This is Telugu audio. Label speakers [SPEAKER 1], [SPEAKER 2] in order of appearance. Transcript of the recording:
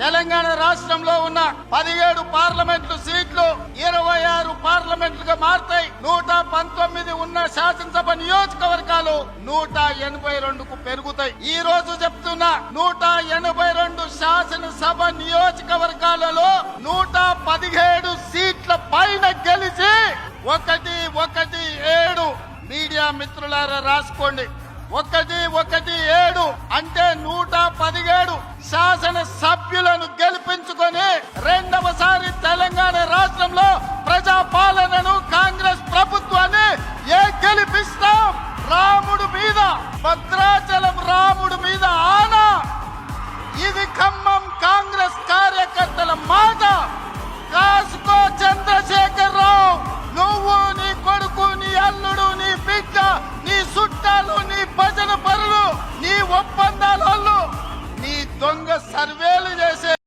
[SPEAKER 1] తెలంగాణ రాష్ట్రంలో ఉన్న 17 పార్లమెంటు సీట్లు 26 పార్లమెంట్లుగా మారుతాయి. 119 ఉన్న శాసనసభ నియోజకవర్గాలు 182కు పెరుగుతాయి. ఈ రోజు చెప్తున్నా 182 శాసనసభ నియోజకవర్గాలలో 117 సీట్ల పైన గెలిచి 117 మీడియా మిత్రులారా రాసుకోండి. 117 అంటే 117 శాసన సభ్యుల